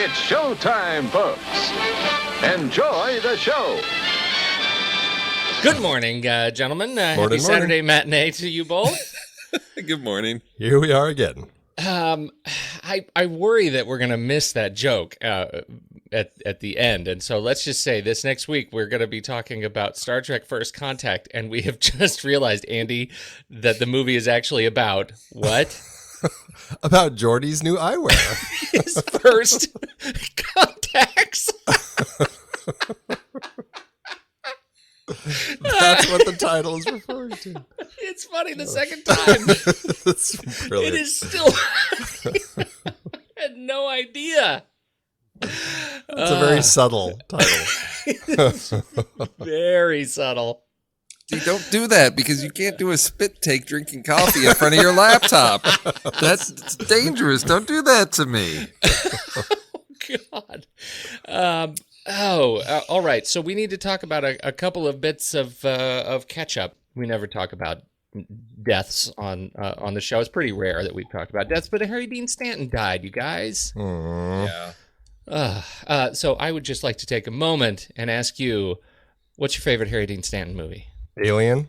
It's showtime, folks. Enjoy the show. Good morning, gentlemen. Happy Saturday matinee to you both. Good morning. Here we are again. I worry that we're going to miss that joke at the end. And so let's just say this next week we're going to be talking about Star Trek First Contact, and we have just realized, Andy, that the movie is actually about what? About Geordi's new eyewear. His first contacts. That's what the title is referring to. It's funny the second time. That's brilliant. It is still. I had no idea. It's a very subtle title. Very subtle. See, don't do that because you can't do a spit take drinking coffee in front of your laptop. That's dangerous. Don't do that to me. Oh, God. All right. So we need to talk about a couple of bits of catch up. We never talk about deaths on the show. It's pretty rare that we've talked about deaths, but Harry Dean Stanton died, you guys. Yeah. So I would just like to take a moment and ask you, what's your favorite Harry Dean Stanton movie? Alien?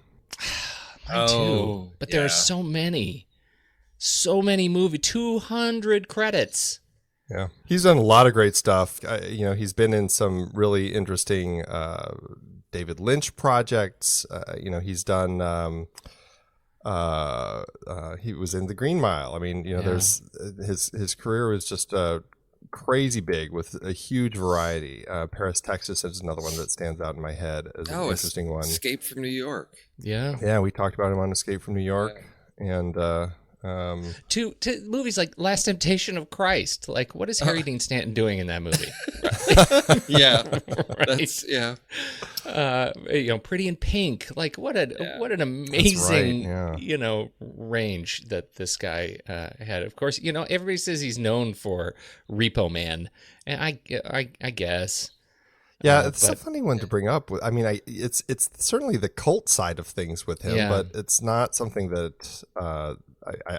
Mine too. But there are so many movies, 200 credits. Yeah. He's done a lot of great stuff. He's been in some really interesting David Lynch projects. He's done, he was in The Green Mile. I mean, there's his career was just crazy big with a huge variety. Paris, Texas is another one that stands out in my head as an interesting one. Escape from New York. Yeah, we talked about him on Escape from New York, and to movies like Last Temptation of Christ. Like, what is Harry Dean Stanton doing in that movie? Yeah, right. Pretty in Pink. Like, what an amazing range that this guy had. Of course, everybody says he's known for Repo Man, and I guess. Yeah, it's a funny one to bring up. I mean, it's certainly the cult side of things with him, but it's not something that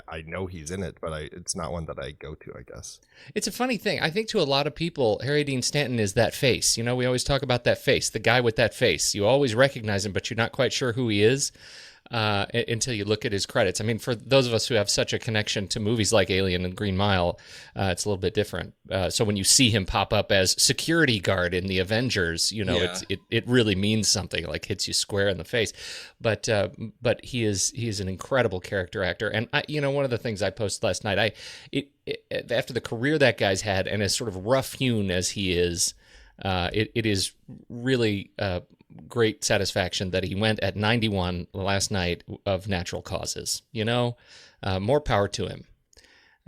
I know he's in it, but it's not one that I go to, I guess. It's a funny thing. I think to a lot of people, Harry Dean Stanton is that face. We always talk about that face, the guy with that face. You always recognize him, but you're not quite sure who he is until you look at his credits. I mean, for those of us who have such a connection to movies like Alien and Green Mile, it's a little bit different. So when you see him pop up as security guard in the Avengers, it really means something, like hits you square in the face. But he is an incredible character actor. And one of the things I posted last night, after the career that guy's had and as sort of rough-hewn as he is, it is really great satisfaction that he went at 91 last night of natural causes. More power to him.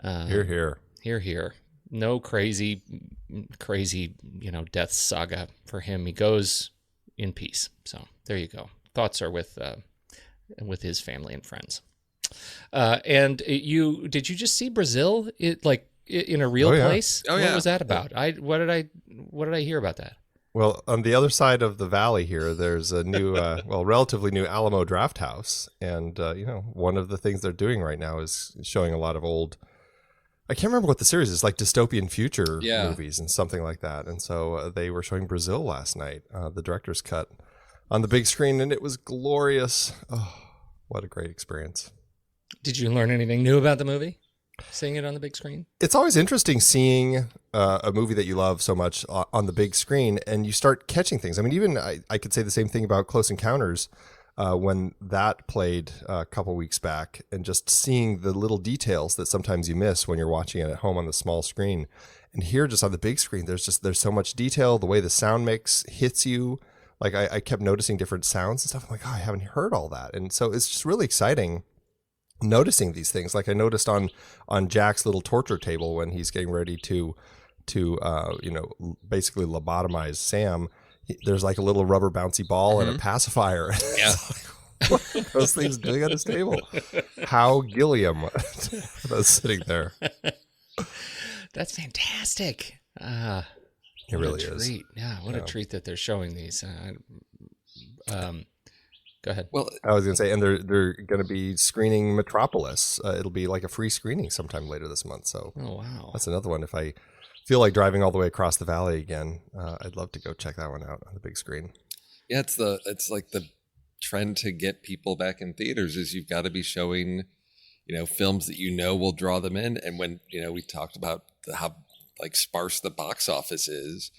Hear, hear. Hear, hear. No crazy, death saga for him. He goes in peace. So there you go. Thoughts are with his family and friends. And did you just see Brazil? In a real place? Oh, yeah. What was that about? What did I hear about that? Well, on the other side of the valley here, there's a new, relatively new Alamo Draft House. And, one of the things they're doing right now is showing a lot of old, I can't remember what the series is, like dystopian future movies and something like that. And so they were showing Brazil last night, the director's cut, on the big screen, and it was glorious. Oh, what a great experience. Did you learn anything new about the movie? Seeing it on the big screen? It's always interesting seeing a movie that you love so much on the big screen, and you start catching things. I mean, even I could say the same thing about Close Encounters when that played a couple weeks back, and just seeing the little details that sometimes you miss when you're watching it at home on the small screen. And here, just on the big screen, there's so much detail. The way the sound mix hits you, like I kept noticing different sounds and stuff. I'm like, I haven't heard all that, and so it's just really exciting noticing these things. Like I noticed on Jack's little torture table when he's getting ready to basically lobotomize Sam, there's like a little rubber bouncy ball and a pacifier. Yeah. What are those things doing at his table? How Gilliam was sitting there. That's fantastic. It really is. Yeah, what a treat that they're showing these. Go ahead. Well, I was going to say, and they're going to be screening Metropolis. It'll be like a free screening sometime later this month. So Oh, wow. that's another one. If I feel like driving all the way across the valley again, I'd love to go check that one out on the big screen. yeah, it's like the trend to get people back in theaters is you've got to be showing, films that will draw them in. And when we talked about how like sparse the box office is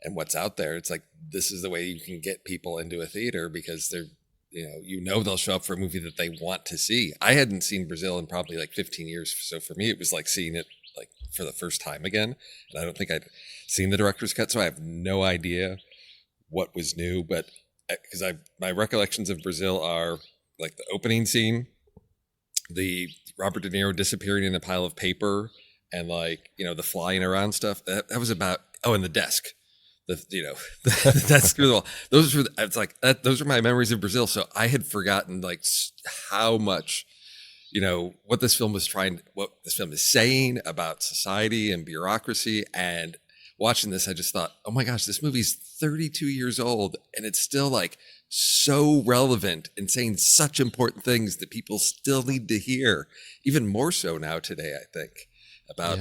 and what's out there, it's like this is the way you can get people into a theater because they're they'll show up for a movie that they want to see. I hadn't seen Brazil in probably like 15 years, so for me it was like seeing it like for the first time again, and I don't think I'd seen the director's cut, so I have no idea what was new. But because my recollections of Brazil are like the opening scene, the Robert De Niro disappearing in a pile of paper, and like the flying around stuff. That was about and the desk. The desk. Those are my memories of Brazil. So I had forgotten like how much what this film is saying about society and bureaucracy. And watching this, I just thought, oh my gosh, this movie's 32 years old and it's still like so relevant and saying such important things that people still need to hear, even more so now today, I think, about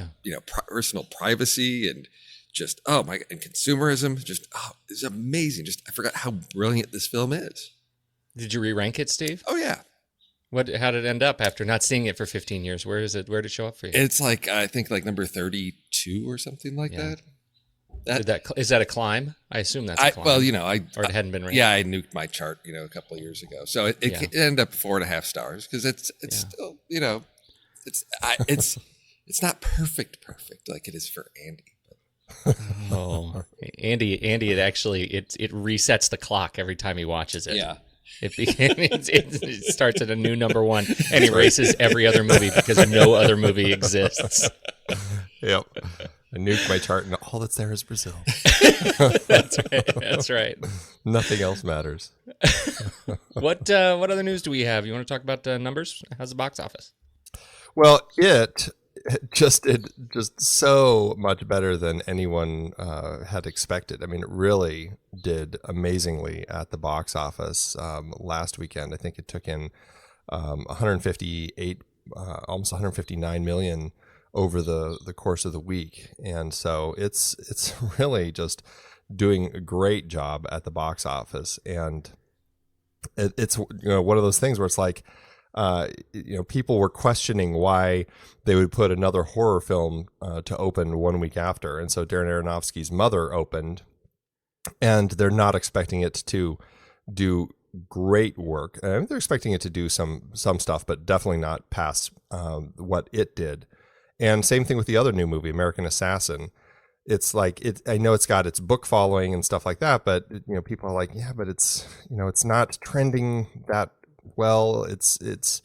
personal privacy and just and consumerism. Just it's amazing. Just I forgot how brilliant this film is. Did you re-rank it, Steve? Oh yeah. How did it end up after not seeing it for 15 years? Where did it show up for you? It's like I think like number 32 or something like that. Is that a climb? I assume that's a climb. Well, or it hadn't been ranked. Yeah, I nuked my chart, a couple of years ago. So it ended up 4.5 stars because it's still, it's not perfect like it is for Andy. Oh, Andy! It actually it resets the clock every time he watches it. Yeah, it starts at a new number one and erases every other movie because no other movie exists. Yep. I nuked my chart, and all that's there is Brazil. That's right. That's right. Nothing else matters. What other news do we have? You want to talk about numbers? How's the box office? Well, it just so much better than anyone had expected. I mean, it really did amazingly at the box office last weekend. I think it took in 158, almost 159 million over the course of the week, and so it's really just doing a great job at the box office. And it's one of those things where it's like, people were questioning why they would put another horror film to open 1 week after. And so Darren Aronofsky's Mother opened, and they're not expecting it to do great work. I mean, they're expecting it to do some stuff, but definitely not past what it did. And same thing with the other new movie, American Assassin. It's like I know it's got its book following and stuff like that, but people are like, yeah, but it's it's not trending that well. The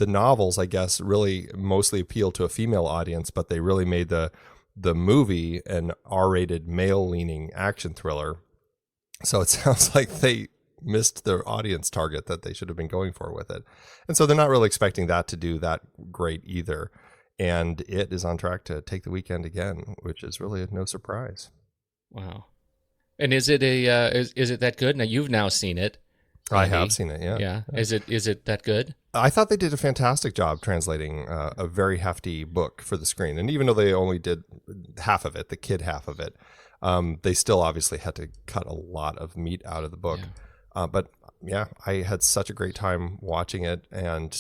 novels, I guess, really mostly appeal to a female audience, but they really made the movie an R-rated male-leaning action thriller. So it sounds like they missed their audience target that they should have been going for with it. And so they're not really expecting that to do that great either. And it is on track to take the weekend again, which is really no surprise. Wow. And is it is it that good? Now you've now seen it. I have seen it, yeah. Yeah. Is it that good? I thought they did a fantastic job translating a very hefty book for the screen. And even though they only did half of it, the kid half of it, they still obviously had to cut a lot of meat out of the book. Yeah. But yeah, I had such a great time watching it. And,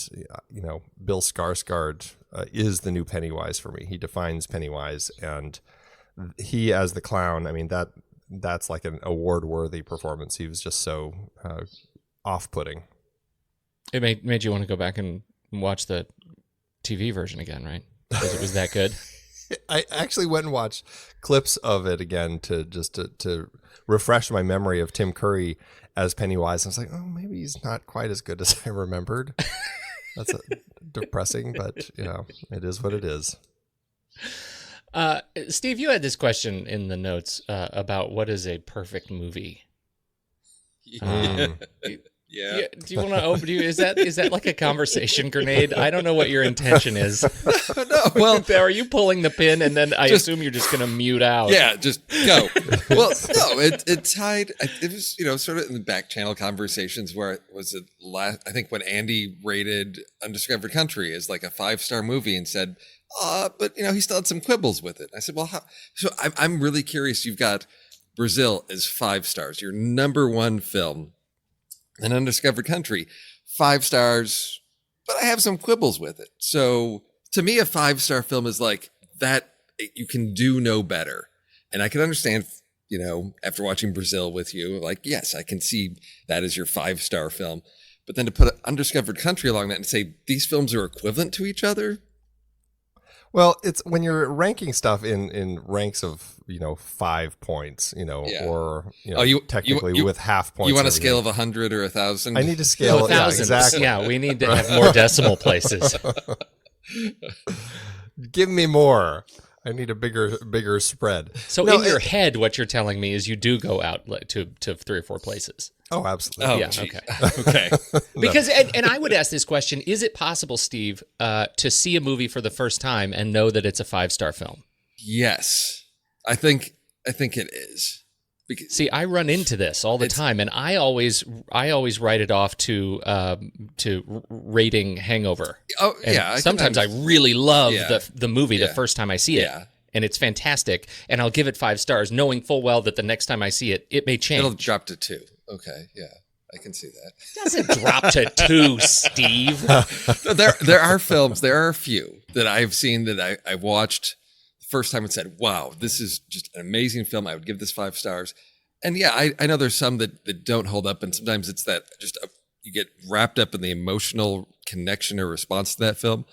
Bill Skarsgård is the new Pennywise for me. He defines Pennywise. And he as the clown, I mean, that's like an award-worthy performance. He was just so off-putting. It made you want to go back and watch the TV version again, right? Because it was that good. I actually went and watched clips of it again to refresh my memory of Tim Curry as Pennywise. I was like, oh, maybe he's not quite as good as I remembered. That's depressing, but it is what it is. Steve, you had this question in the notes about what is a perfect movie. Yeah. Do you want to open? Is that like a conversation grenade? I don't know what your intention is. No, well, are you pulling the pin and then I assume you're just going to mute out? Yeah, just go. Well, no, it tied. It was sort of in the back channel conversations where it was I think when Andy rated Undiscovered Country as like a 5-star movie and said, but he still had some quibbles with it. I said, well, how? So I'm really curious. You've got Brazil as 5 stars, your number one film. An Undiscovered Country, 5 stars, but I have some quibbles with it. So to me, a 5-star film is like that. You can do no better. And I can understand, after watching Brazil with you, like, yes, I can see that as your 5-star film. But then to put an Undiscovered Country along that and say these films are equivalent to each other. Well, it's when you're ranking stuff in ranks of 5 points, or technically with half points. You want a scale of 100 or 1,000? I need a scale. 1,000. Exactly. Yeah, we need to have more decimal places. Give me more. I need a bigger spread. So in your head, what you're telling me is you do go out to 3 or 4 places. Oh, absolutely. Oh, yeah. Geez. Okay. Okay. Because, and I would ask this question, is it possible, Steve, to see a movie for the first time and know that it's a 5-star film? Yes. I think it is. Because See, I run into this all the time, and I always write it off to rating Hangover. Oh, And yeah. sometimes I really love Yeah. the movie the Yeah. first time I see it. Yeah. And it's fantastic, and I'll give it 5 stars, knowing full well that the next time I see it, it may change. It'll drop to 2. Okay. Yeah. I can see that. It doesn't drop to 2, Steve. No, there are films, there are a few that I've seen that I've watched the first time and said, wow, this is just an amazing film. I would give this 5 stars. And yeah, I know there's some that don't hold up. And sometimes it's that you get wrapped up in the emotional connection or response to that film.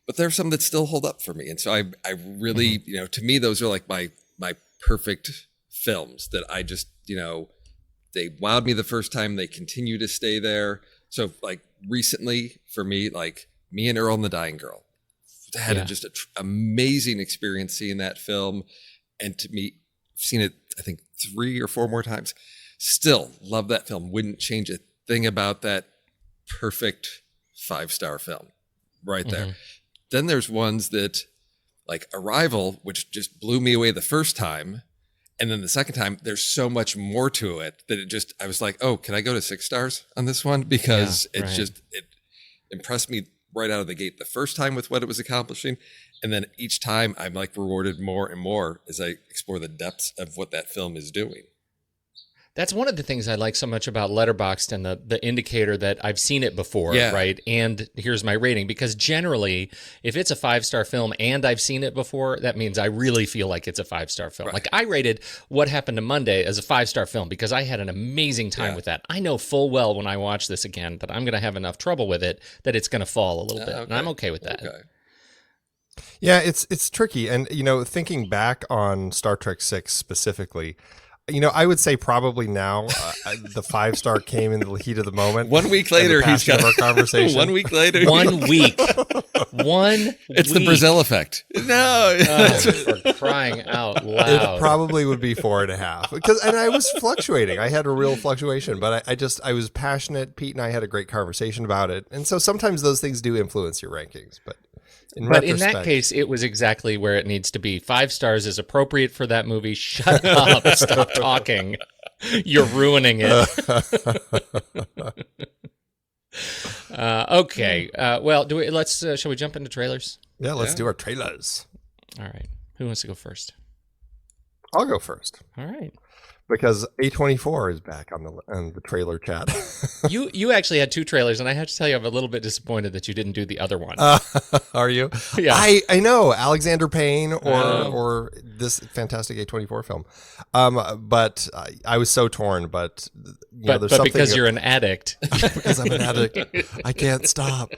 But there are some that still hold up for me. And so I really, to me, those are like my perfect films that I just, they wowed me the first time. They continue to stay there. So like recently for me, like Me and Earl and the Dying Girl, I had just an amazing experience seeing that film. And to me, I've seen it, I think 3 or 4 more times. Still love that film. Wouldn't change a thing about that perfect 5-star film right there. Mm-hmm. Then there's ones that like Arrival, which just blew me away the first time. And then the second time, there's so much more to it that I was like, oh, can I go to 6 stars on this one? Because it impressed me right out of the gate the first time with what it was accomplishing. And then each time I'm like rewarded more and more as I explore the depths of what that film is doing. That's one of the things I like so much about Letterboxd and the indicator that I've seen it before, right? And here's my rating. Because generally, if it's a 5-star film and I've seen it before, that means I really feel like it's a 5-star film. Right. Like I rated What Happened to Monday as a 5-star film because I had an amazing time with that. I know full well when I watch this again that I'm going to have enough trouble with it that it's going to fall a little bit. And I'm okay with that. Okay. Yeah, it's tricky. And, thinking back on Star Trek VI specifically, I would say probably now the 5-star came in the heat of the moment. 1 week later, he's got our conversation. 1 week later, 1 week. It's the Brazil effect. No, for crying out loud. It probably would be 4.5 and I was fluctuating. I had a real fluctuation, but I was passionate. Pete and I had a great conversation about it, and so sometimes those things do influence your rankings, but. In that case, it was exactly where it needs to be. 5 stars is appropriate for that movie. Shut up. Stop talking. You're ruining it. Okay. Well, shall we jump into trailers? Yeah, let's do our trailers. All right. Who wants to go first? I'll go first. All right. Because A24 is back on the trailer chat. You actually had 2 trailers, and I have to tell you, I'm a little bit disappointed that you didn't do the other one. Are you? Yeah. I know Alexander Payne or this fantastic A24 film. But I was so torn. But there's something because you're an addict. Because I'm an addict, I can't stop.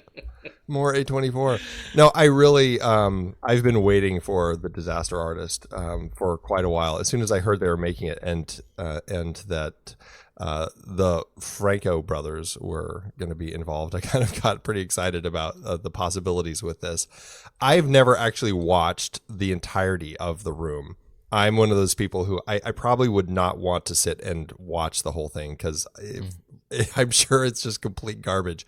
More A24. No, I really, I've been waiting for The Disaster Artist for quite a while. As soon as I heard they were making it and that the Franco brothers were going to be involved, I kind of got pretty excited about the possibilities with this. I've never actually watched the entirety of The Room. I'm one of those people who I probably would not want to sit and watch the whole thing because I'm sure it's just complete garbage.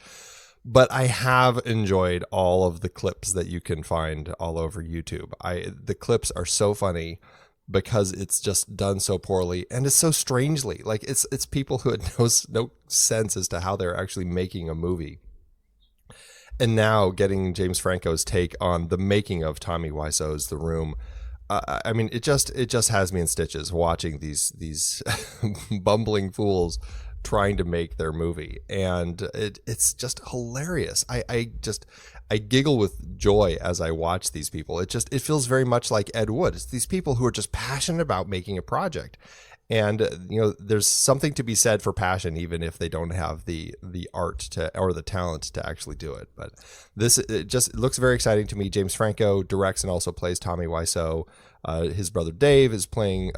But I have enjoyed all of the clips that you can find all over YouTube. The clips are so funny because it's just done so poorly, and it's so strangely, like it's people who had no sense as to how they're actually making a movie. And now getting James Franco's take on the making of Tommy Wiseau's The Room, I mean, it just has me in stitches watching these bumbling fools trying to make their movie, and it's just hilarious. I giggle with joy as I watch these people. It feels very much like Ed Wood. It's these people who are just passionate about making a project. And there's something to be said for passion, even if they don't have the art or the talent to actually do it. But it looks very exciting to me. James Franco directs and also plays Tommy Wiseau. His brother Dave is playing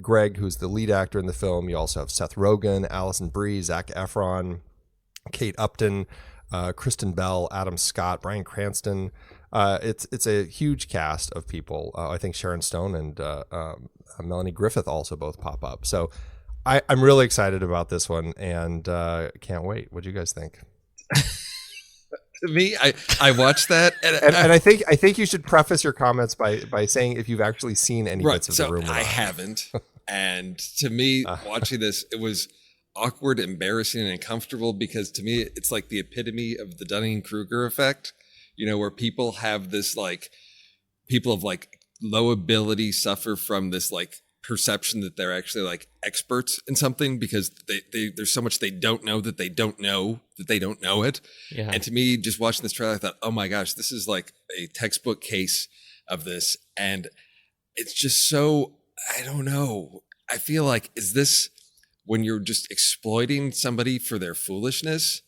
Greg, who's the lead actor in the film. You also have Seth Rogen, Alison Brie, Zac Efron, Kate Upton, Kristen Bell, Adam Scott, Bryan Cranston. It's a huge cast of people. I think Sharon Stone and Melanie Griffith also both pop up. So I'm really excited about this one, and can't wait. What do you guys think? To me, I watched that, and I think you should preface your comments by saying if you've actually seen any bits of The Room. I haven't, and to me, watching this, it was awkward, embarrassing, and uncomfortable because to me, it's like the epitome of the Dunning-Kruger effect. Where people have this people of low ability suffer from this perception that they're actually experts in something because there's so much they don't know that they don't know that they don't know it. Yeah. And to me, just watching this trailer, I thought, oh my gosh, this is like a textbook case of this. And it's just so, I don't know. I feel like, is this when you're just exploiting somebody for their foolishness?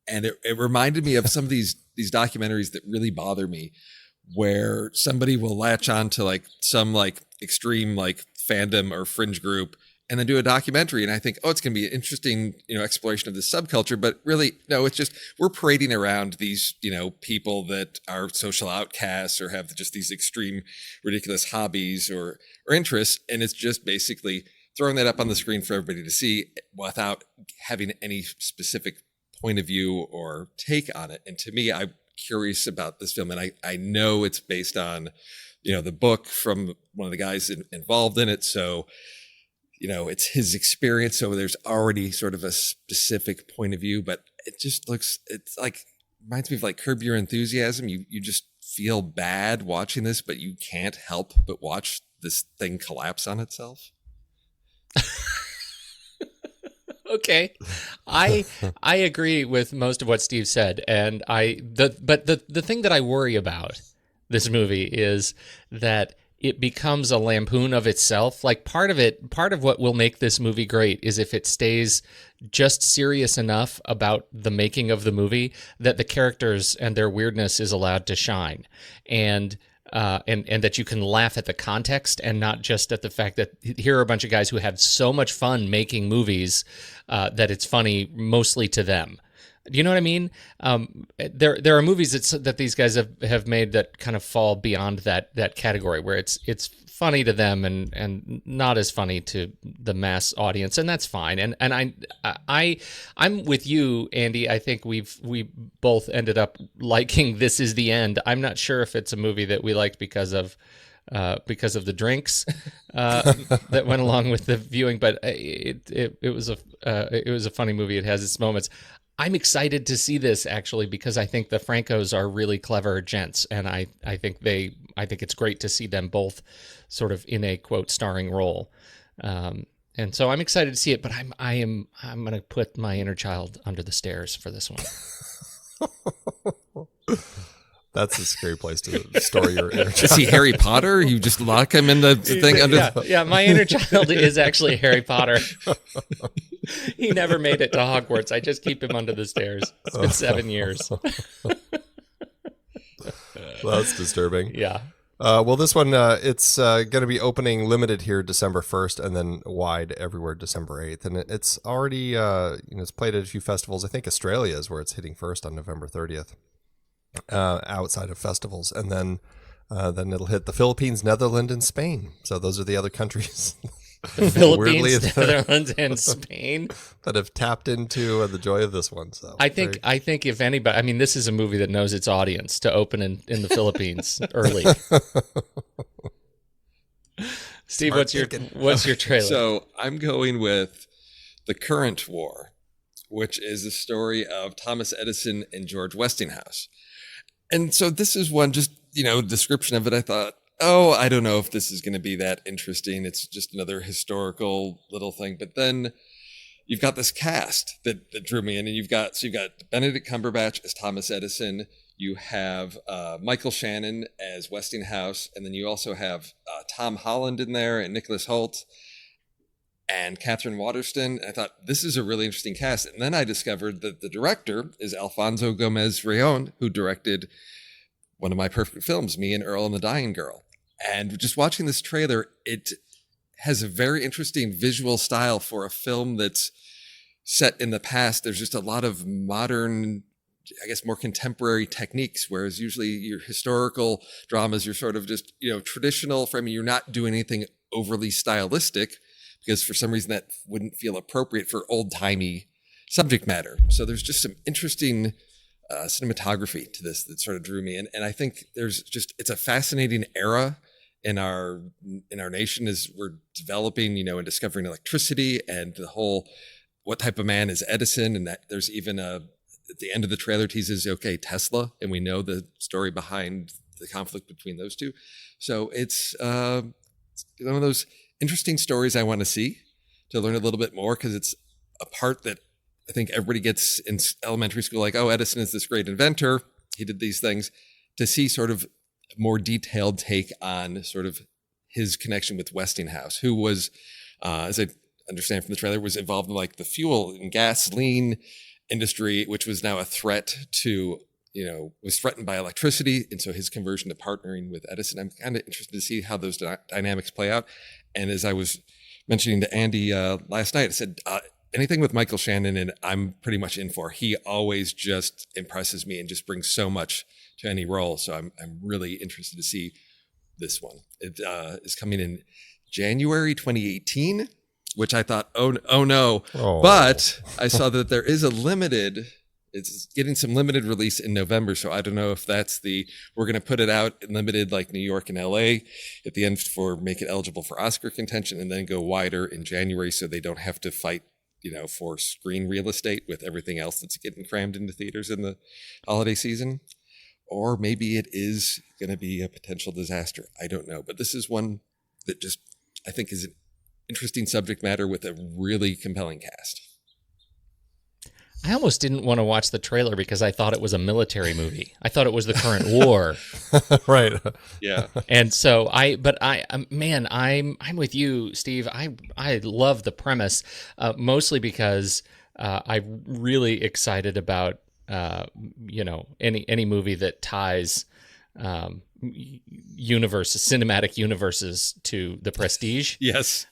And it reminded me of some of these documentaries that really bother me, where somebody will latch on to some extreme fandom or fringe group and then do a documentary. And I think, oh, it's going to be an interesting, exploration of this subculture. But really, no, it's just we're parading around these, people that are social outcasts or have just these extreme, ridiculous hobbies or interests. And it's just basically throwing that up on the screen for everybody to see without having any specific point of view or take on it. And to me, I'm curious about this film, and I know it's based on the book from one of the guys involved in it, so it's his experience, so there's already sort of a specific point of view. But it just reminds me of Curb Your Enthusiasm. You just feel bad watching this, but you can't help but watch this thing collapse on itself. Okay, I agree with most of what Steve said, and the thing that I worry about this movie is that it becomes a lampoon of itself. Part of what will make this movie great is if it stays just serious enough about the making of the movie that the characters and their weirdness is allowed to shine, and that you can laugh at the context and not just at the fact that here are a bunch of guys who have so much fun making movies that it's funny mostly to them. Do you know what I mean? There are movies that these guys have made that kind of fall beyond that category where it's funny to them and not as funny to the mass audience, and that's fine. And I'm with you, Andy. I think we both ended up liking This Is the End. I'm not sure if it's a movie that we liked because of the drinks that went along with the viewing, but it was a funny movie. It has its moments. I'm excited to see this actually because I think the Francos are really clever gents, and I think it's great to see them both sort of in a quote starring role, and so I'm excited to see it. But I'm going to put my inner child under the stairs for this one. That's a scary place to store your inner child. Is he Harry Potter? You just lock him in the thing under. Yeah, my inner child is actually Harry Potter. He never made it to Hogwarts. I just keep him under the stairs. It's been 7 years. Well, that's disturbing. Yeah. Well, this one, it's going to be opening limited here December 1st and then wide everywhere December 8th. And it's already, it's played at a few festivals. I think Australia is where it's hitting first on November 30th. Outside of festivals, and then it'll hit the Philippines, Netherlands, and Spain. So those are the other countries the Philippines, Weirdly, Netherlands, and Spain that have tapped into the joy of this one. So I think if anybody, I mean, this is a movie that knows its audience to open in the Philippines early. Steve, what's your trailer? So I'm going with The Current War, which is the story of Thomas Edison and George Westinghouse. And so this is one, just, description of it. I thought, I don't know if this is going to be that interesting. It's just another historical little thing. But then you've got this cast that drew me in, and you've got Benedict Cumberbatch as Thomas Edison. You have Michael Shannon as Westinghouse, and then you also have Tom Holland in there, and Nicholas Hoult, and Catherine Waterston. I thought, this is a really interesting cast. And then I discovered that the director is Alfonso Gomez-Rejon, who directed one of my perfect films, Me and Earl and the Dying Girl. And just watching this trailer, it has a very interesting visual style for a film that's set in the past. There's just a lot of modern, I guess, more contemporary techniques, whereas usually your historical dramas, you're sort of just, traditional framing. You're not doing anything overly stylistic, because for some reason that wouldn't feel appropriate for old-timey subject matter. So there's just some interesting cinematography to this that sort of drew me in. And I think it's a fascinating era in our nation as we're developing, and discovering electricity and the whole, what type of man is Edison? And that there's even at the end of the trailer teases, Tesla. And we know the story behind the conflict between those two. So it's one of those interesting stories I want to see, to learn a little bit more, because it's a part that I think everybody gets in elementary school, like, Edison is this great inventor, he did these things. To see sort of a more detailed take on sort of his connection with Westinghouse, who was, as I understand from the trailer, was involved in like the fuel and gasoline industry, which was now a threat to, was threatened by electricity. And so his conversion to partnering with Edison, I'm kind of interested to see how those dynamics play out. And as I was mentioning to Andy last night, I said, anything with Michael Shannon, and I'm pretty much in for. He always just impresses me and just brings so much to any role. So I'm really interested to see this one. It is coming in January 2018, which I thought, oh no. Oh. But I saw that there is it's getting some limited release in November. So I don't know if that's we're going to put it out in limited like New York and LA at the end make it eligible for Oscar contention, and then go wider in January so they don't have to fight, for screen real estate with everything else that's getting crammed into theaters in the holiday season. Or maybe it is going to be a potential disaster. I don't know. But this is one that just, I think, is an interesting subject matter with a really compelling cast. I almost didn't want to watch the trailer because I thought it was a military movie. I thought it was the current war. Right. Yeah. And so I'm with you, Steve. I love the premise, mostly because I'm really excited about any movie that ties cinematic universes to The Prestige. Yes.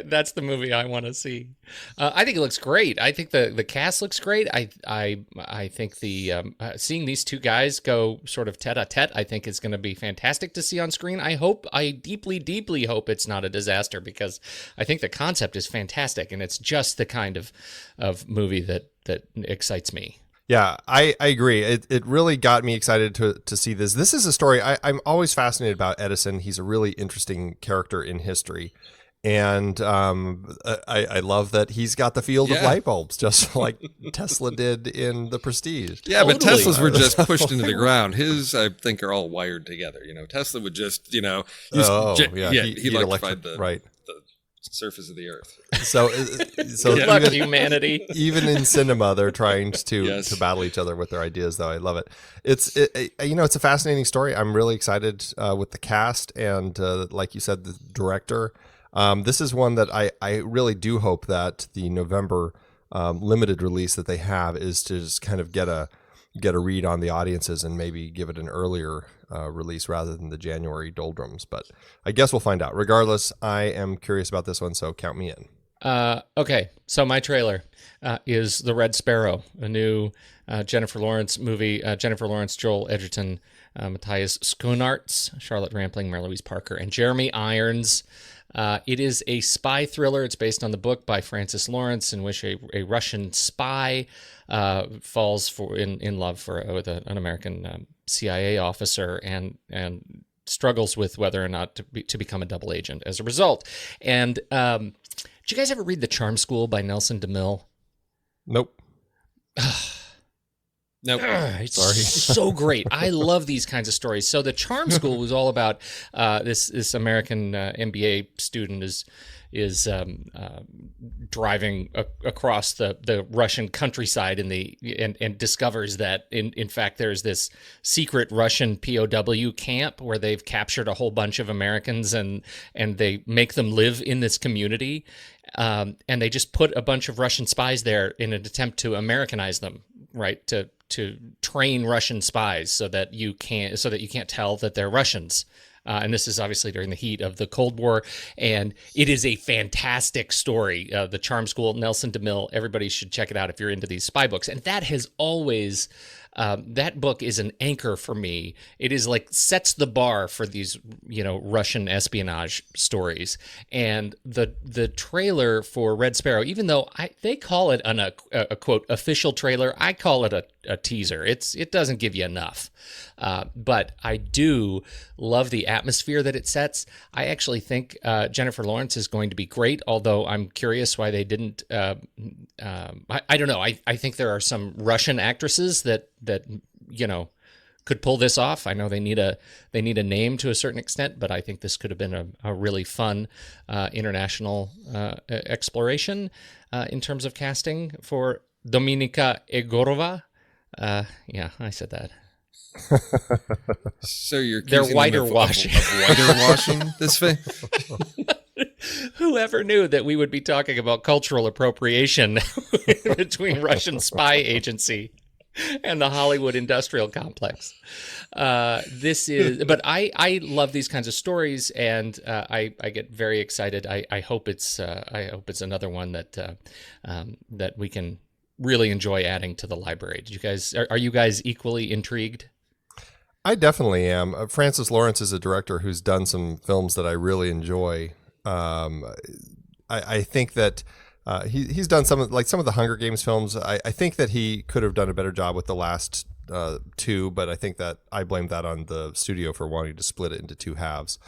That's the movie I want to see. I think it looks great. I think the cast looks great. I think seeing these two guys go sort of tete-a-tete, I think is going to be fantastic to see on screen. I deeply, deeply hope it's not a disaster, because I think the concept is fantastic, and it's just the kind of movie that excites me. Yeah, I agree. It really got me excited to see this. This is a story I'm always fascinated about Edison. He's a really interesting character in history. And I love that he's got the field of light bulbs, just like Tesla did in The Prestige. Yeah, totally. But Teslas were just pushed into the ground. His, I think, are all wired together. Tesla would just, he electrified the surface of the earth. So good luck, humanity. Even in cinema, they're trying to battle each other with their ideas, though. I love it. It's a fascinating story. I'm really excited with the cast and, like you said, the director. This is one that I really do hope that the November limited release that they have is to just kind of get a read on the audiences and maybe give it an earlier release rather than the January doldrums. But I guess we'll find out. Regardless, I am curious about this one, so count me in. Okay, so my trailer is The Red Sparrow, a new Jennifer Lawrence movie. Jennifer Lawrence, Joel Edgerton, Matthias Schoenaerts, Charlotte Rampling, Mary Louise Parker, and Jeremy Irons. It is a spy thriller. It's based on the book by Francis Lawrence, in which a Russian spy falls in love with an American CIA officer and struggles with whether or not to become a double agent as a result. And did you guys ever read The Charm School by Nelson DeMille? Nope. Nope. It's so great. I love these kinds of stories. So The Charm School was all about this American MBA student is driving across the Russian countryside and discovers that in fact there's this secret Russian POW camp where they've captured a whole bunch of Americans and they make them live in this community, and they just put a bunch of Russian spies there in an attempt to Americanize them, right? To train Russian spies so that you can't tell that they're Russians. And this is obviously during the heat of the Cold War, and it is a fantastic story. The Charm School, Nelson DeMille, everybody should check it out if you're into these spy books. And that has always, that book is an anchor for me. It is like sets the bar for these, Russian espionage stories. And the trailer for Red Sparrow, even though they call it a quote official trailer, I call it a teaser. It doesn't give you enough. But I do love the atmosphere that it sets. I actually think Jennifer Lawrence is going to be great, although I'm curious why they didn't. I don't know. I think there are some Russian actresses that could pull this off. I know they need a name to a certain extent, but I think this could have been a really fun international exploration in terms of casting for Dominika Egorova. Yeah, I said that. So you're they're whiter washing. Whiter washing this thing. Whoever knew that we would be talking about cultural appropriation between Russian spy agency and the Hollywood industrial complex. But I love these kinds of stories, and I get very excited. I hope it's another one that we can really enjoy adding to the library. Are you guys equally intrigued? I definitely am. Francis Lawrence is a director who's done some films that I really enjoy. I think that he's done some of the Hunger Games films. I think that he could have done a better job with the last two, but I think that I blame that on the studio for wanting to split it into two halves.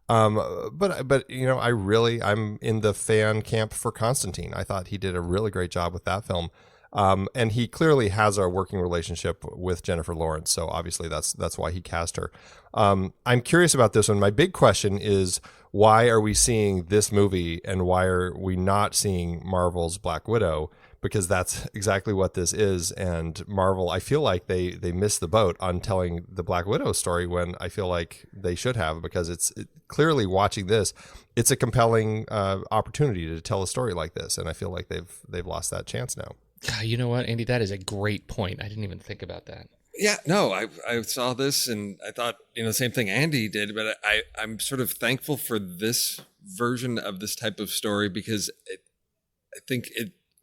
But I'm in the fan camp for Constantine. I thought he did a really great job with that film. And he clearly has a working relationship with Jennifer Lawrence, so obviously that's why he cast her. I'm curious about this one. My big question is, why are we seeing this movie and why are we not seeing Marvel's Black Widow? Because that's exactly what this is. And Marvel, I feel like they missed the boat on telling the Black Widow story when I feel like they should have, because clearly watching this, it's a compelling opportunity to tell a story like this. And I feel like they've lost that chance now. You know what, Andy? That is a great point. I didn't even think about that. Yeah, no, I saw this and I thought, the same thing Andy did, but I'm sort of thankful for this version of this type of story, because I think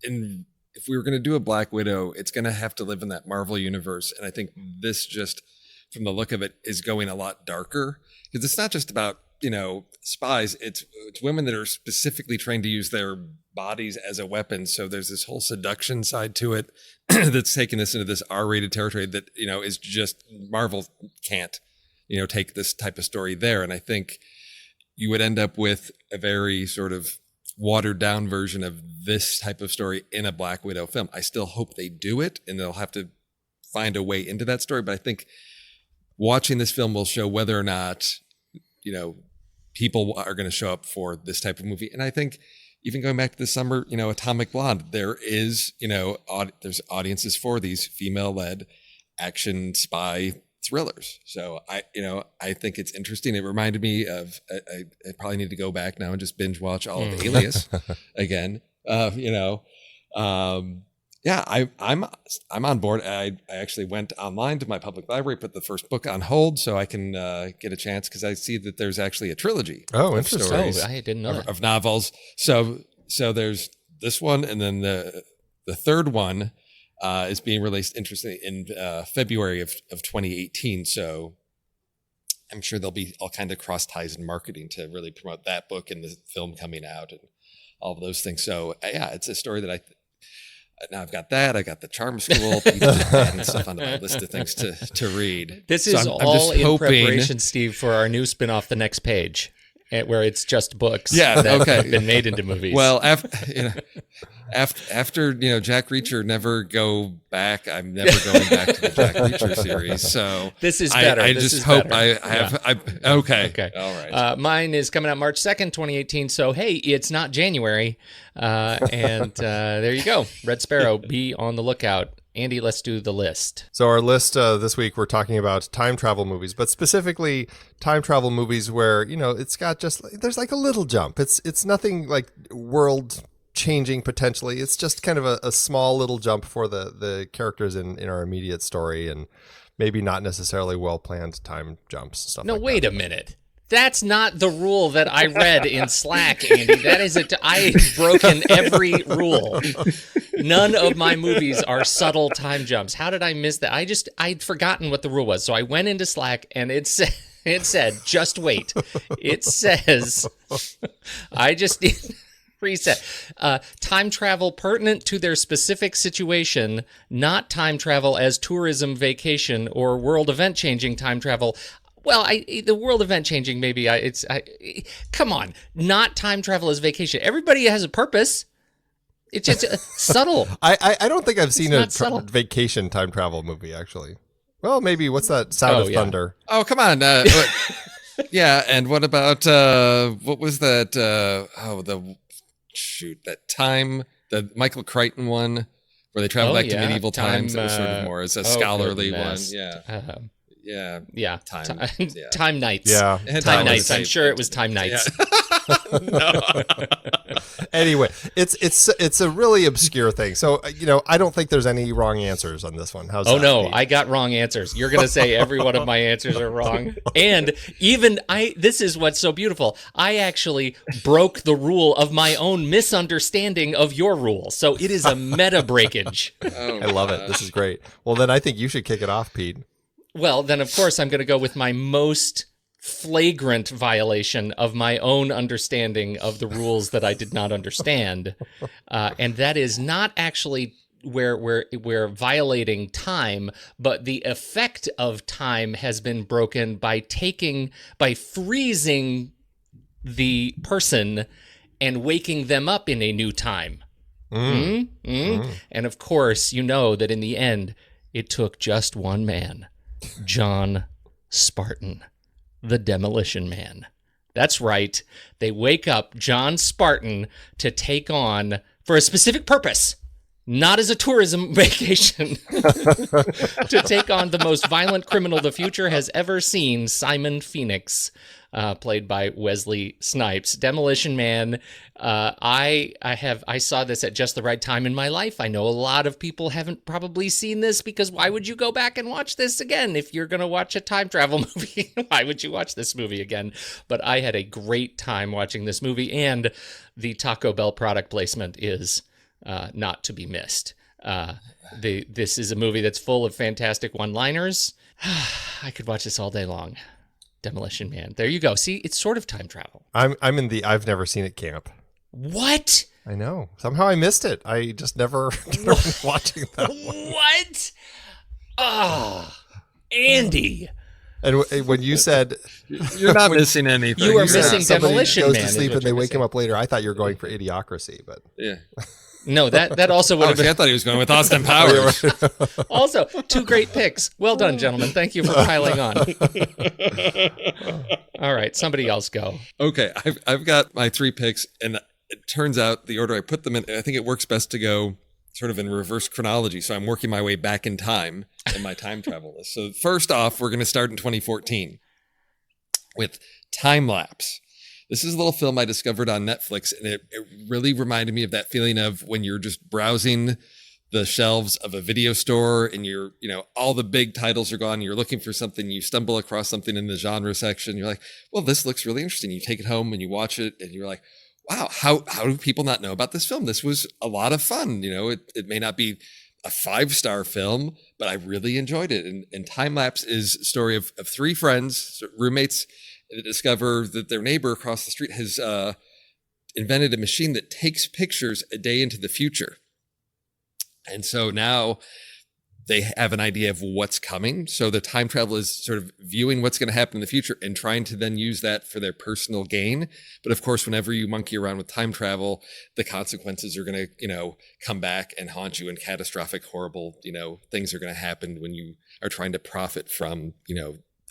if we were going to do a Black Widow, it's going to have to live in that Marvel universe. And I think this, just from the look of it, is going a lot darker, because it's not just about, spies. It's women that are specifically trained to use their bodies as a weapon. So there's this whole seduction side to it that's taken us into this R-rated territory that, is just Marvel can't, take this type of story there. And I think you would end up with a very sort of watered down version of this type of story in a Black Widow film. I still hope they do it and they'll have to find a way into that story. But I think watching this film will show whether or not, people are going to show up for this type of movie. And I think even going back to the summer, Atomic Blonde, there is, there's audiences for these female-led action spy thrillers. So I think it's interesting. It reminded me of, I probably need to go back now and just binge watch all of Alias again. Yeah, I'm on board. I actually went online to my public library, put the first book on hold so I can get a chance, because I see that there's actually a trilogy. Oh, interesting! Stories I didn't know of novels. So there's this one, and then the third one is being released, interestingly, in February of 2018. So I'm sure there'll be all kind of cross ties in marketing to really promote that book and the film coming out and all of those things. So yeah, it's a story that now I've got that. I got the Charm School, Pizza Japan, and stuff on my list of things to read. This So is I'm all just in hoping- preparation, Steve, for our new spin-off, The Next Page, where it's just books Yeah, that okay. have been made into movies. Well, after Jack Reacher Never Go Back, I'm never going back to the Jack Reacher series. So this is better. I This just is hope better. I have. Yeah. Okay. All right. Mine is coming out March 2nd, 2018. So, hey, it's not January. And there you go. Red Sparrow, be on the lookout. Andy, let's do the list. So our list this week, we're talking about time travel movies, but specifically time travel movies where, it's got there's like a little jump. It's nothing like world changing potentially. It's just kind of a small little jump for the characters in our immediate story, and maybe not necessarily well-planned time jumps and stuff No, like wait that. a minute. That's not the rule that I read in Slack, Andy. That is I've broken every rule. None of my movies are subtle time jumps. How did I miss that? I'd forgotten what the rule was. So I went into Slack and it said, just wait. It says, I just need reset. Time travel pertinent to their specific situation, not time travel as tourism, vacation, or world event changing time travel. Well, the world event changing, maybe come on, not time travel as vacation. Everybody has a purpose. It's just subtle. I don't think I've seen a not subtle. vacation time travel movie, actually. Well, maybe. What's that? Sound of yeah. Thunder. Oh, come on. Yeah, and what about what was that? The Michael Crichton one where they travel back to medieval times. That was sort of more as a scholarly one. Yeah. Yeah. Time. Time Nights. Yeah. Time Nights. I'm sure it was Time Nights. Anyway, it's a really obscure thing. So, I don't think there's any wrong answers on this one. How's that? No, I got wrong answers. You're going to say every one of my answers are wrong. And even this is what's so beautiful. I actually broke the rule of my own misunderstanding of your rule. So it is a meta breakage. I love it. This is great. Well, then I think you should kick it off, Pete. Well, then, of course, I'm going to go with my most flagrant violation of my own understanding of the rules that I did not understand. And that is not actually where we're violating time, but the effect of time has been broken by freezing the person and waking them up in a new time. And of course, you know that in the end, it took just one man. John Spartan, the Demolition Man. That's right. They wake up John Spartan to take on, for a specific purpose, not as a tourism vacation, to take on the most violent criminal the future has ever seen, Simon Phoenix, played by Wesley Snipes. Demolition Man. I saw this at just the right time in my life. I know a lot of people haven't probably seen this, because why would you go back and watch this again if you're going to watch a time travel movie? Why would you watch this movie again? But I had a great time watching this movie, and the Taco Bell product placement is not to be missed. This is a movie that's full of fantastic one-liners. I could watch this all day long. Demolition Man. There you go. See, it's sort of time travel. I'm in the I've never seen it camp. What? I know. Somehow I missed it. I just never started watching that one. What? Oh, Andy. And when you said You're not missing anything. You are said missing somebody Demolition goes Man to is sleep what and they you're wake him missing. up later, I thought you were going for Idiocracy, but Yeah. No, that also would Oh, have see, I been. thought he was going with Austin Powers. Also, two great picks. Well done, gentlemen. Thank you for piling on. All right, somebody else go. Okay, I've got my 3 picks, and it turns out the order I put them in, I think it works best to go sort of in reverse chronology. So I'm working my way back in time in my time travel list. So first off, we're going to start in 2014 with Time Lapse. This is a little film I discovered on Netflix, and it really reminded me of that feeling of when you're just browsing the shelves of a video store and all the big titles are gone, and you're looking for something, you stumble across something in the genre section, you're like, well, this looks really interesting. You take it home and you watch it, and you're like, wow, how do people not know about this film? This was a lot of fun. It may not be a 5-star film, but I really enjoyed it. And Time Lapse is a story of 3 friends, roommates, that discover that their neighbor across the street has invented a machine that takes pictures a day into the future. And so now they have an idea of what's coming. So the time travel is sort of viewing what's going to happen in the future and trying to then use that for their personal gain. But of course, whenever you monkey around with time travel, the consequences are going to, come back and haunt you, and catastrophic, horrible, things are going to happen when you are trying to profit from,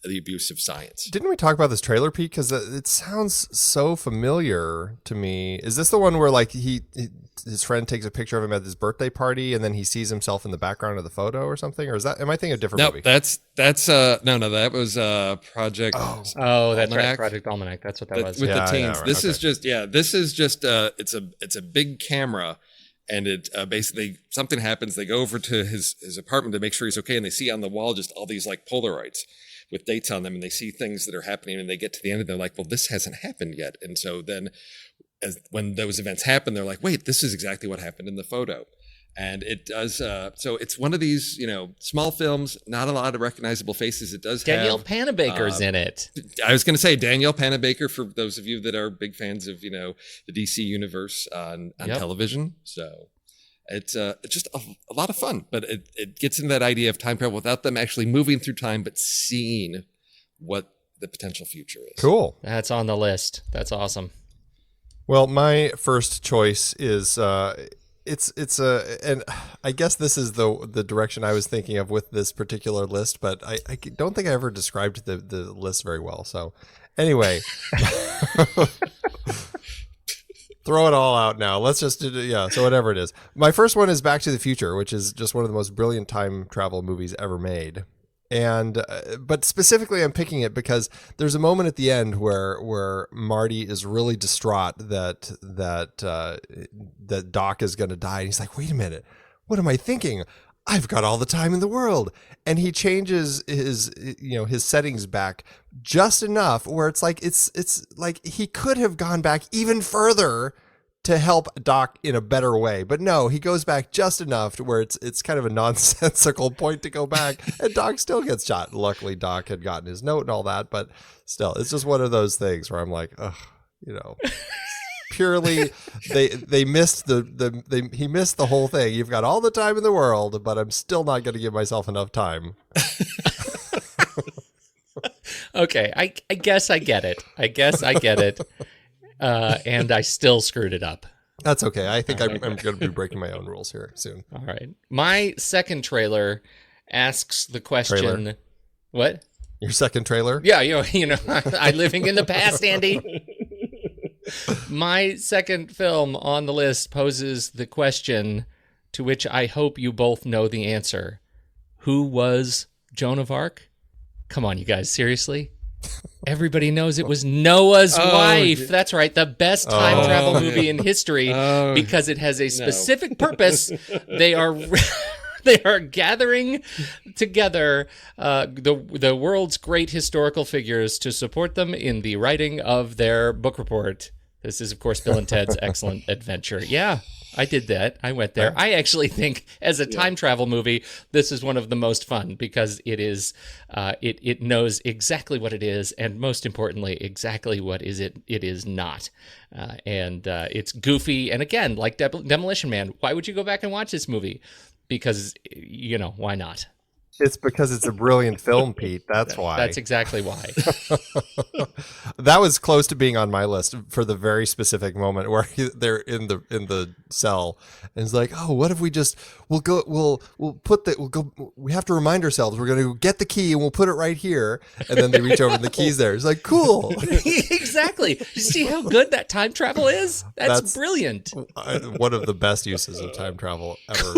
the abuse of science. Didn't we talk about this trailer, Pete? Because it sounds so familiar to me. Is this the one where like his friend takes a picture of him at his birthday party and then he sees himself in the background of the photo or something? Or am I thinking of a different movie? That's no, that was Project. Oh, that's right, Project Almanac. That's what that was. With the teens. Yeah, right. This is just it's a big camera. And it basically, something happens. They go over to his apartment to make sure he's okay. And they see on the wall just all these like Polaroids with dates on them. And they see things that are happening. And they get to the end and they're like, well, this hasn't happened yet. And so then when those events happen, they're like, wait, this is exactly what happened in the photo. And it does. So it's one of these, small films, not a lot of recognizable faces. It does Danielle have Panabaker's in it. I was going to say Danielle Panabaker, for those of you that are big fans of, the DC universe on television. So it's just a lot of fun, but it gets into that idea of time travel without them actually moving through time, but seeing what the potential future is. Cool. That's on the list. That's awesome. Well, my first choice is and I guess this is the direction I was thinking of with this particular list, but I don't think I ever described the list very well. So anyway, throw it all out now. Let's just so whatever it is. My first one is Back to the Future, which is just one of the most brilliant time travel movies ever made. And but specifically I'm picking it because there's a moment at the end where Marty is really distraught that Doc is going to die, and he's like, wait a minute, what am I thinking? I've got all the time in the world. And he changes his settings back just enough where it's like he could have gone back even further to help Doc in a better way. But no, he goes back just enough to where it's kind of a nonsensical point to go back, and Doc still gets shot. Luckily, Doc had gotten his note and all that, but still, it's just one of those things where I'm like, purely they missed he missed the whole thing. You've got all the time in the world, but I'm still not going to give myself enough time. Okay, I guess I get it. And I still screwed it up. That's okay. I think I'm going to be breaking my own rules here soon. All right. My second trailer asks the question. Trailer. What? Your second trailer? Yeah, I'm living in the past, Andy. My second film on the list poses the question to which I hope you both know the answer. Who was Joan of Arc? Come on, you guys, seriously? Everybody knows it was Noah's wife. That's right, the best time travel movie in history because it has a specific purpose. They are gathering together the world's great historical figures to support them in the writing of their book report. This is, of course, Bill and Ted's Excellent Adventure. Yeah, I did that. I went there. I actually think, as a time travel movie, this is one of the most fun because it is, it knows exactly what it is, and most importantly, exactly what it is not. And it's goofy. And again, like Demolition Man, why would you go back and watch this movie? Because, why not? It's because it's a brilliant film, Pete. That's why. That's exactly why. That was close to being on my list for the very specific moment where they're in the cell, and it's like, oh, what if we we have to remind ourselves we're going to get the key and we'll put it right here, and then they reach over and the key's there. It's like, cool. Exactly. You see how good that time travel is? That's brilliant. One of the best uses of time travel ever.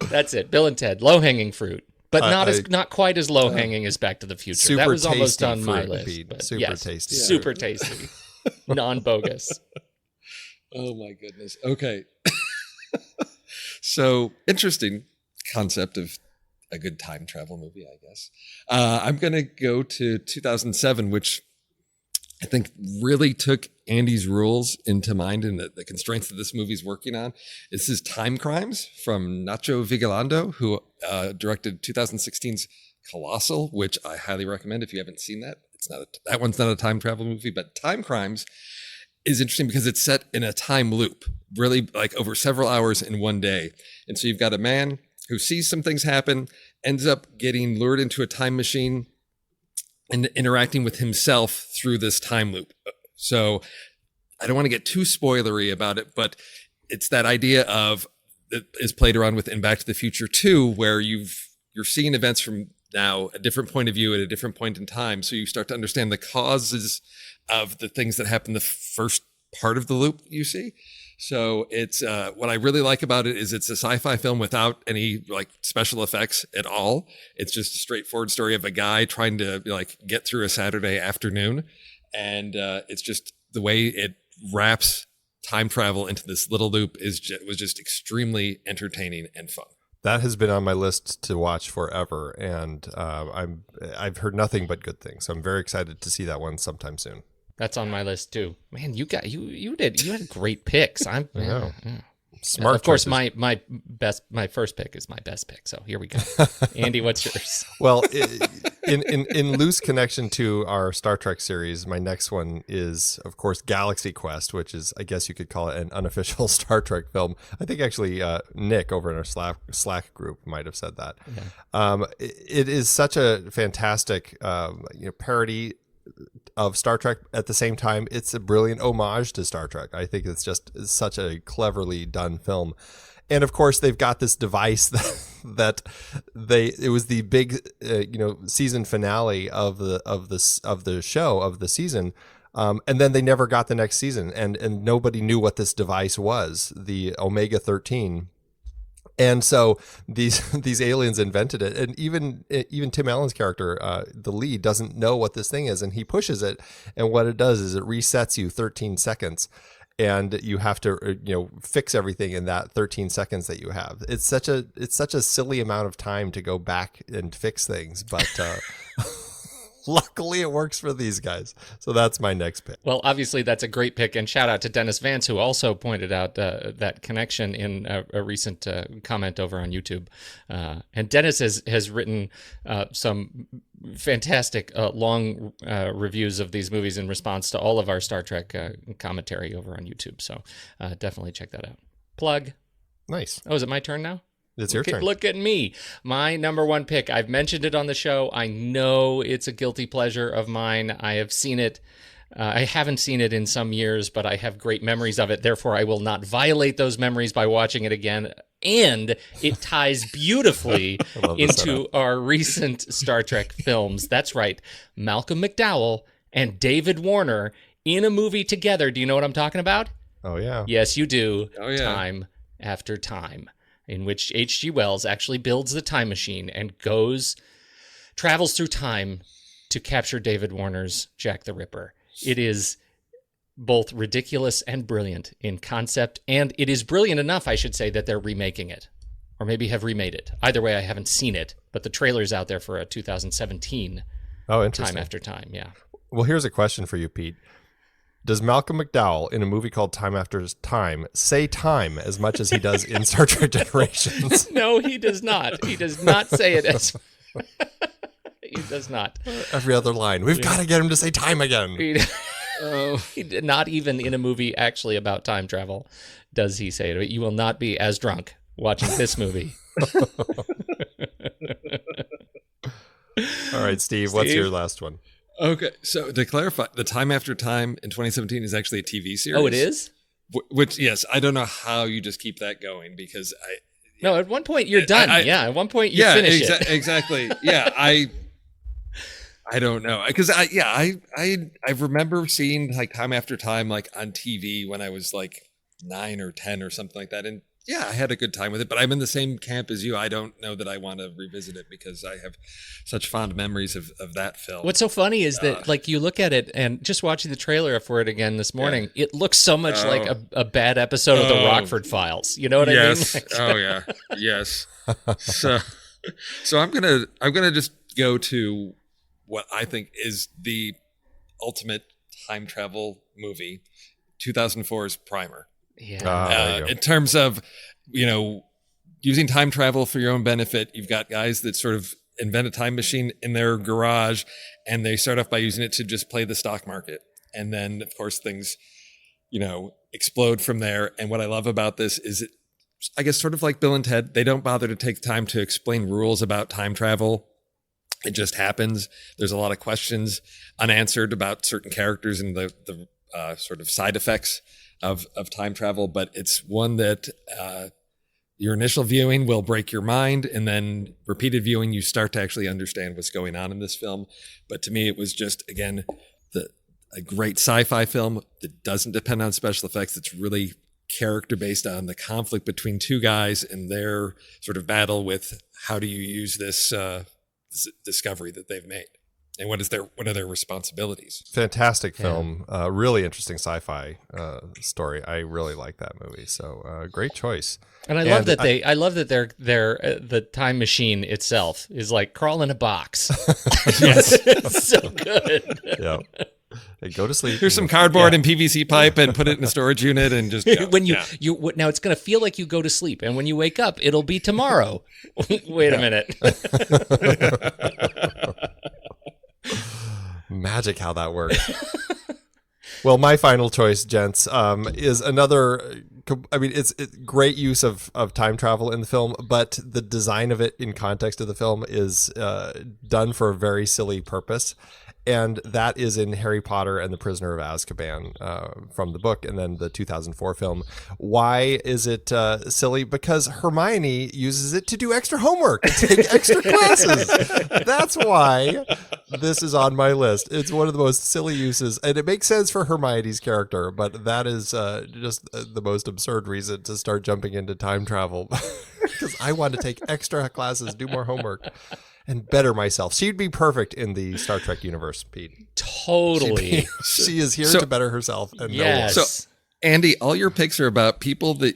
That's it. Bill and Ted, low-hanging fruit, but not quite as low-hanging as Back to the Future. That was almost on my list. But super tasty. Super tasty. Non-bogus. Oh my goodness. Okay. So interesting concept of a good time travel movie, I guess. I'm going to go to 2007, which I think really took Andy's rules into mind and the constraints that this movie's working on. This is Time Crimes from Nacho Vigalondo, who directed 2016's Colossal, which I highly recommend if you haven't seen that. That one's not a time travel movie, but Time Crimes is interesting because it's set in a time loop, really like over several hours in one day. And so you've got a man who sees some things happen, ends up getting lured into a time machine and interacting with himself through this time loop. So I don't want to get too spoilery about it, but it's that idea of that is played around with in Back to the Future 2, where you're seeing events from now a different point of view at a different point in time. So you start to understand the causes of the things that happen the first part of the loop you see. So it's what I really like about it is it's a sci-fi film without any like special effects at all. It's just a straightforward story of a guy trying to like get through a Saturday afternoon. And it's just the way it wraps time travel into this little loop was just extremely entertaining and fun. That has been on my list to watch forever, and I've heard nothing but good things. So I'm very excited to see that one sometime soon. That's on my list too. Man, you had great picks. I know. Smart. Of course, my first pick is my best pick. So here we go. Andy, what's yours? Well, in loose connection to our Star Trek series, my next one is, of course, Galaxy Quest, which is, I guess you could call it an unofficial Star Trek film. I think actually Nick over in our Slack group might have said that. Yeah. It is such a fantastic parody of Star Trek. At the same time, it's a brilliant homage to Star Trek. I think it's just such a cleverly done film. And of course, they've got this device it was the big season finale of the show of the season. And then they never got the next season, and nobody knew what this device was, the Omega 13. And so these aliens invented it, and even Tim Allen's character, the lead, doesn't know what this thing is, and he pushes it, and what it does is it resets you 13 seconds, and you have to fix everything in that 13 seconds that you have. It's such a silly amount of time to go back and fix things, but luckily it works for these guys. So that's my next pick. Well, obviously that's a great pick, and shout out to Dennis Vance, who also pointed out that connection in a recent comment over on YouTube. And Dennis has written some fantastic long reviews of these movies in response to all of our Star Trek commentary over on YouTube. So definitely check that out. Plug. Nice. Oh, is it my turn now? It's your turn. Look at me. My number one pick. I've mentioned it on the show. I know it's a guilty pleasure of mine. I have seen it. I haven't seen it in some years, but I have great memories of it. Therefore, I will not violate those memories by watching it again. And it ties beautifully into our recent Star Trek films. That's right. Malcolm McDowell and David Warner in a movie together. Do you know what I'm talking about? Oh, yeah. Yes, you do. Oh, yeah. Time After Time, in which H.G. Wells actually builds the time machine and travels through time to capture David Warner's Jack the Ripper. It is both ridiculous and brilliant in concept, and it is brilliant enough, I should say, that they're remaking it, or maybe have remade it. Either way, I haven't seen it, but the trailer's out there for a 2017 Interesting. Time After Time, yeah. Well, here's a question for you, Pete. Does Malcolm McDowell, in a movie called Time After Time, say time as much as he does in Star Trek Generations? No, he does not. He does not say it as... He does not. Every other line. We've got to get him to say time again. Not even in a movie actually about time travel does he say it. You will not be as drunk watching this movie. All right, Steve, what's your last one? Okay, so to clarify, the Time After Time in 2017 is actually a TV series. Oh, it is? Which, yes, I don't know how you just keep that going because No, at one point you're done. At one point you finish it. Exactly. Yeah, I don't know because I remember seeing like Time After Time like on TV when I was like 9 or 10 or something like that, and yeah, I had a good time with it. But I'm in the same camp as you. I don't know that I want to revisit it because I have such fond mememories of that film. What's so funny is that like you look at it and just watching the trailer for it again this morning, it looks so much like a bad episode of the Rockford Files. You know what I mean? Like, oh yeah, yes. So I'm gonna just go to what I think is the ultimate time travel movie, 2004's Primer. Yeah. In terms of, using time travel for your own benefit, you've got guys that sort of invent a time machine in their garage, and they start off by using it to just play the stock market. And then, of course, things, explode from there. And what I love about this is it, I guess, sort of like Bill and Ted, they don't bother to take time to explain rules about time travel. It just happens. There's a lot of questions unanswered about certain characters and the sort of side effects of time travel. But it's one that your initial viewing will break your mind, and then repeated viewing, you start to actually understand what's going on in this film. But to me, it was just, again, a great sci-fi film that doesn't depend on special effects. It's really character based on the conflict between two guys and their sort of battle with how do you use this discovery that they've made, and what are their responsibilities. Fantastic film. Really interesting sci-fi story. I really like that movie. So great choice. And I love that the time machine itself is like crawl in a box. Yes, it's so good. Yeah. Hey, go to sleep. Here's some cardboard and PVC pipe, and put it in a storage unit, and just go. When you now it's going to feel like you go to sleep, and when you wake up, it'll be tomorrow. Wait a minute. Magic how that works. Well, my final choice, gents, is another. I mean, it's great use of time travel in the film, but the design of it in context of the film is done for a very silly purpose. And that is in Harry Potter and the Prisoner of Azkaban from the book, and then the 2004 film. Why is it silly? Because Hermione uses it to do extra homework and take extra classes. That's why this is on my list. It's one of the most silly uses, and it makes sense for Hermione's character, but that is just the most absurd reason to start jumping into time travel. Because I want to take extra classes, do more homework, and better myself. She'd be perfect in the Star Trek universe, Pete. Totally. She is here to better herself. And yes. no one. So, Andy, all your picks are about people that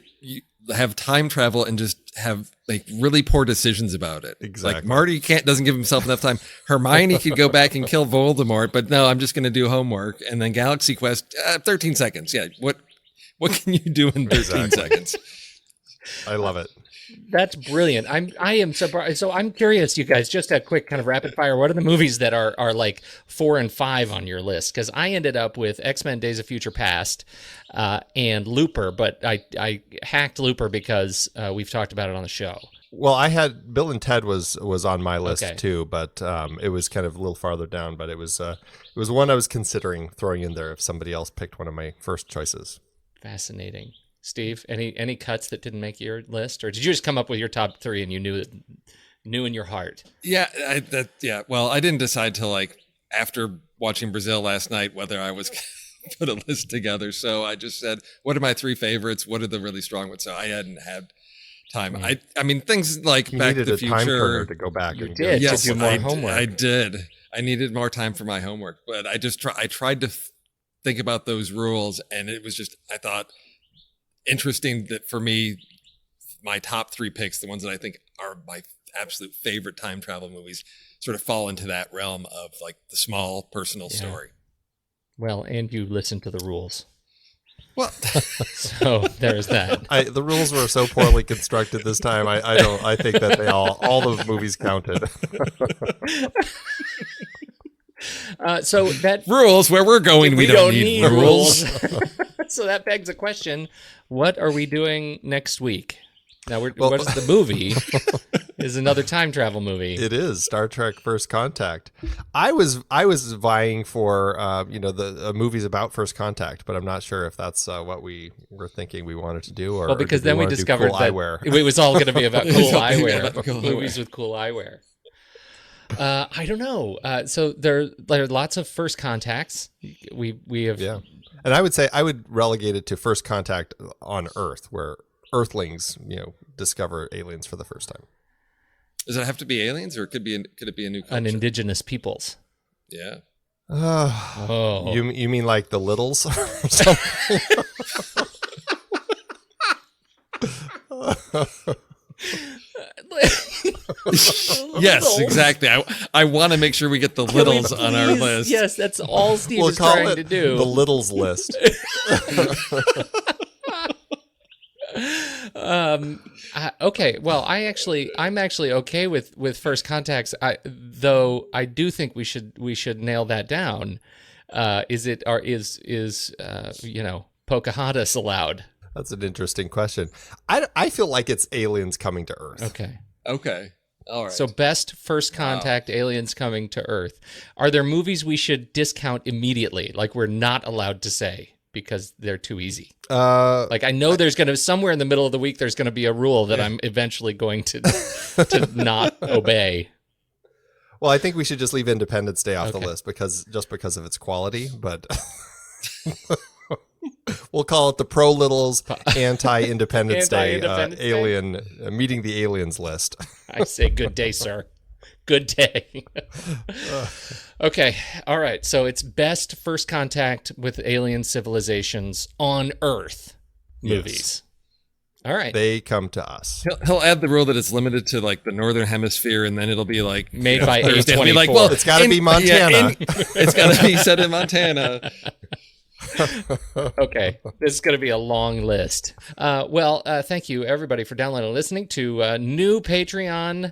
have time travel and just have like really poor decisions about it. Exactly. Like Marty doesn't give himself enough time. Hermione could go back and kill Voldemort, but no, I'm just going to do homework. And then Galaxy Quest, 13 seconds. Yeah. What can you do in 13 seconds? I love it. That's brilliant. I am surprised. So I'm curious, you guys, just a quick kind of rapid fire. What are the movies that are like 4 and 5 on your list? Because I ended up with X-Men: Days of Future Past and Looper, but I hacked Looper because we've talked about it on the show. Well, I had Bill and Ted was on my list too, but it was kind of a little farther down. But it was one I was considering throwing in there if somebody else picked one of my first choices. Fascinating. Steve, any cuts that didn't make your list, or did you just come up with your top 3 and you knew in your heart? Yeah, Well, I didn't decide till like after watching Brazil last night whether I was gonna put a list together. So I just said, what are my 3 favorites? What are the really strong ones? So I hadn't had time. I mean, things like you Back to the a time turner Future. to go back. You and did. go. Yes, to do more homework. I did. I needed more time for my homework, but I tried to think about those rules, and it was just, I thought, interesting that for me, my top 3 picks, the ones that I think are my absolute favorite time travel movies, sort of fall into that realm of like the small personal story. Well, and you listen to the rules. Well, so there's that. The rules were so poorly constructed this time. I think that all those movies counted. So that rules where we're going, we don't need rules. So that begs a question: what are we doing next week? Now, what is the movie? Is another time travel movie? It is Star Trek: First Contact. I was vying for the movies about First Contact, but I'm not sure if that's what we were thinking we wanted to do. Or because then we discovered cool that eyewear. It was all going to be about cool eyewear. Movies with cool eyewear. I don't know. So there are lots of First Contacts. We have and I would say I would relegate it to First Contact on Earth, where Earthlings discover aliens for the first time. Does it have to be aliens, or could it be a new culture? An indigenous peoples? Yeah. You mean like the Littles or something? Yes, exactly. I want to make sure we get the littles on our list. Yes, that's all Steve We'll is call trying it to do. the littles list. Okay, well, I'm actually okay with First Contacts. Though I do think we should nail that down. Is Pocahontas allowed? That's an interesting question. I feel like it's aliens coming to Earth. Okay. All right. So best First Contact, aliens coming to Earth. Are there movies we should discount immediately? Like we're not allowed to say because they're too easy. Like I know there's going to somewhere in the middle of the week there's going to be a rule that I'm eventually going to not obey. Well, I think we should just leave Independence Day off the list because of its quality, but we'll call it the Pro Littles Anti-Independence Day alien meeting the aliens list. I say good day, sir. Good day. Okay. All right. So it's best First Contact with alien civilizations on Earth movies. Yes. All right. They come to us. He'll add the rule that it's limited to like the northern hemisphere, and then it'll be like made by Thursday. A24. It'll be like, well, It's got to be Montana. It's got to be set in Montana. Okay, this is going to be a long list. Thank you everybody for downloading and listening to new Patreon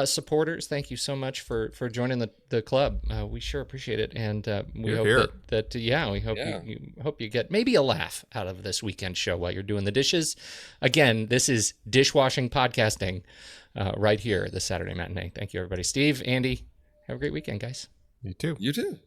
supporters. Thank you so much for joining the club. We sure appreciate it, and we hope that we hope you hope you get maybe a laugh out of this weekend show while you're doing the dishes. Again, this is dishwashing podcasting right here, the Saturday Matinee. Thank you everybody. Steve, Andy, have a great weekend, guys. You too. You too.